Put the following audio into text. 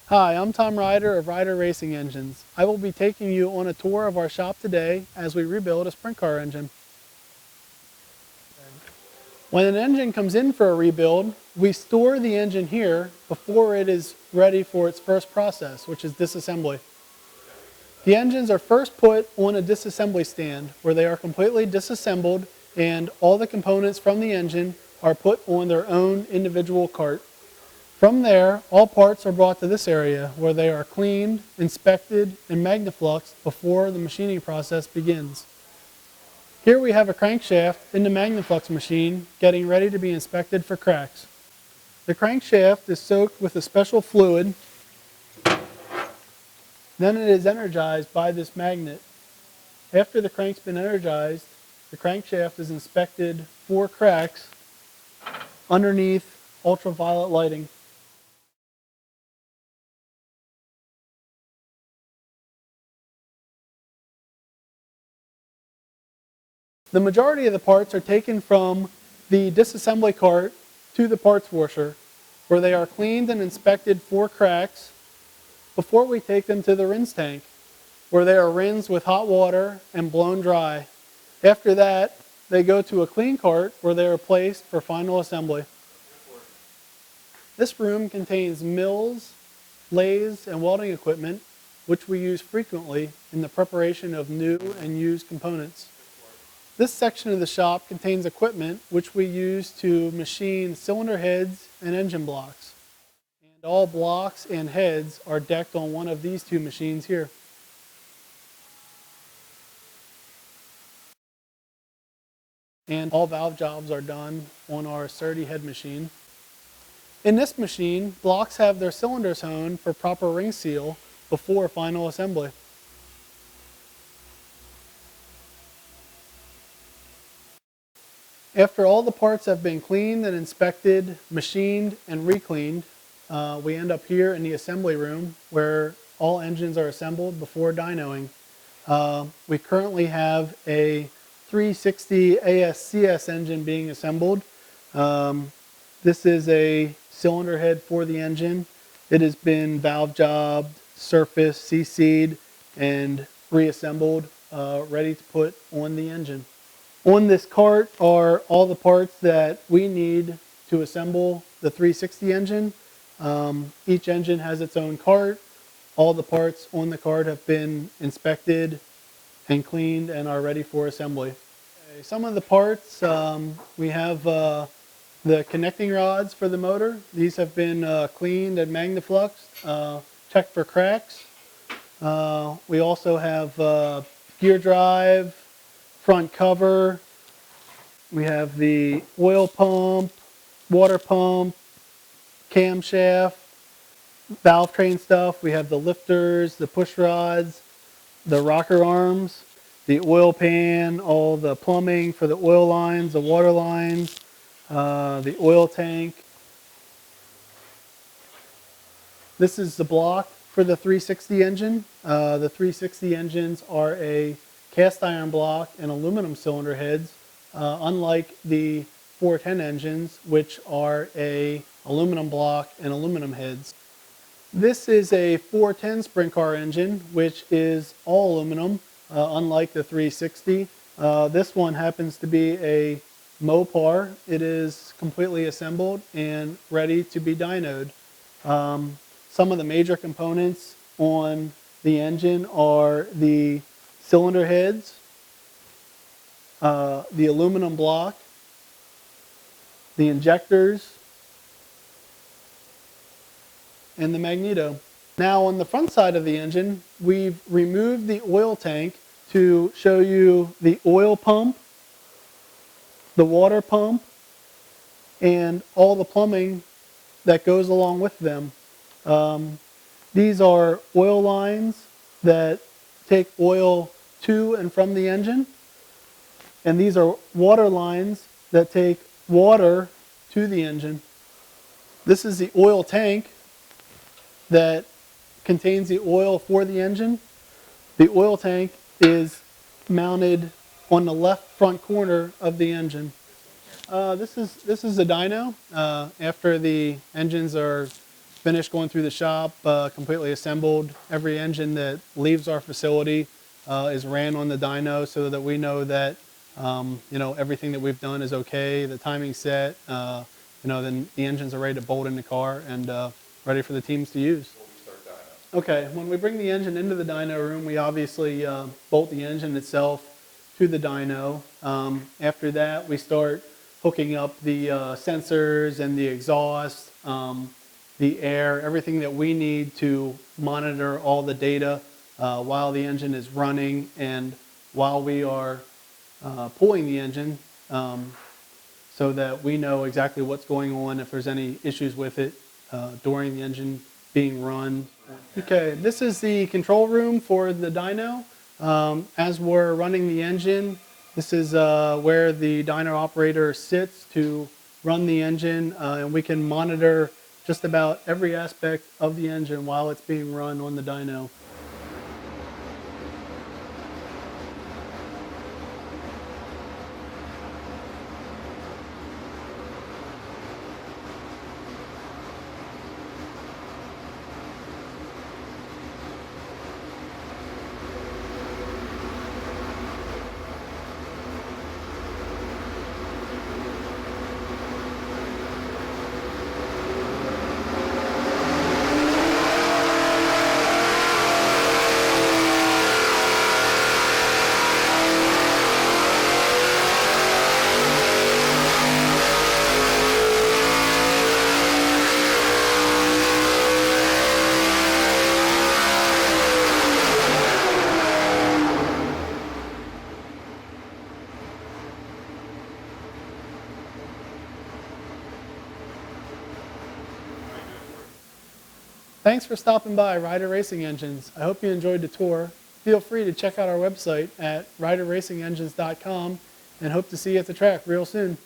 Hi, I'm Tom Ryder of Ryder Racing Engines. I will be taking you on a tour of our shop today as we rebuild a sprint car engine. When an engine comes in for a rebuild, we store the engine here before it is ready for its first process, which is disassembly. The engines are first put on a disassembly stand where they are completely disassembled and all the components from the engine are put on their own individual cart. From there, all parts are brought to this area where they are cleaned, inspected, and magnifluxed before the machining process begins. Here we have a crankshaft in the magniflux machine getting ready to be inspected for cracks. The crankshaft is soaked with a special fluid. Then it is energized by this magnet. After the crank's been energized, the crankshaft is inspected for cracks underneath ultraviolet lighting. The majority of the parts are taken from the disassembly cart to the parts washer, where they are cleaned and inspected for cracks before we take them to the rinse tank, where they are rinsed with hot water and blown dry. After that, they go to a clean cart where they are placed for final assembly. This room contains mills, lathes, and welding equipment, which we use frequently in the preparation of new and used components. This section of the shop contains equipment which we use to machine cylinder heads and engine blocks. And all blocks and heads are decked on one of these two machines here. And all valve jobs are done on our SERDI head machine. In this machine, blocks have their cylinders honed for proper ring seal before final assembly. After all the parts have been cleaned and inspected, machined, and recleaned, we end up here in the assembly room where all engines are assembled before dynoing. We currently have a 360 ASCS engine being assembled. This is a cylinder head for the engine. It has been valve jobbed, surfaced, CC'd, and reassembled, ready to put on the engine. On this cart are all the parts that we need to assemble the 360 engine. Each engine has its own cart. All the parts on the cart have been inspected and cleaned and are ready for assembly. Okay, some of the parts, we have the connecting rods for the motor. These have been cleaned and magnifluxed, checked for cracks. We also have gear drive, front cover. We have the oil pump, water pump, camshaft, valve train stuff. We have the lifters, the push rods, the rocker arms, the oil pan, all the plumbing for the oil lines, the water lines, the oil tank. This is the block for the 360 engine. The 360 engines are a cast iron block and aluminum cylinder heads, unlike the 410 engines, which are a aluminum block and aluminum heads. This is a 410 sprint car engine, which is all aluminum, unlike the 360. This one happens to be a Mopar. It is completely assembled and ready to be dynoed. Some of the major components on the engine are the cylinder heads, the aluminum block, the injectors, and the magneto. Now on the front side of the engine, we've removed the oil tank to show you the oil pump, the water pump, and all the plumbing that goes along with them. These are oil lines that take oil to and from the engine, and these are water lines that take water to the engine. This is the oil tank that contains the oil for the engine. The oil tank is mounted on the left front corner of the engine. This is a dyno. After the engines are finished going through the shop, completely assembled. Every engine that leaves our facility is ran on the dyno so that we know that everything that we've done is okay, the timing's set, then the engines are ready to bolt in the car and ready for the teams to use. Okay, when we bring the engine into the dyno room, we obviously bolt the engine itself to the dyno. After that, we start hooking up the sensors and the exhaust, the air, everything that we need to monitor all the data while the engine is running and while we are pulling the engine so that we know exactly what's going on, if there's any issues with it during the engine being run. Okay, this is the control room for the dyno. As we're running the engine, this is where the dyno operator sits to run the engine, and we can monitor just about every aspect of the engine while it's being run on the dyno. Thanks for stopping by Ryder Racing Engines. I hope you enjoyed the tour. Feel free to check out our website at ryderracingengines.com and hope to see you at the track real soon.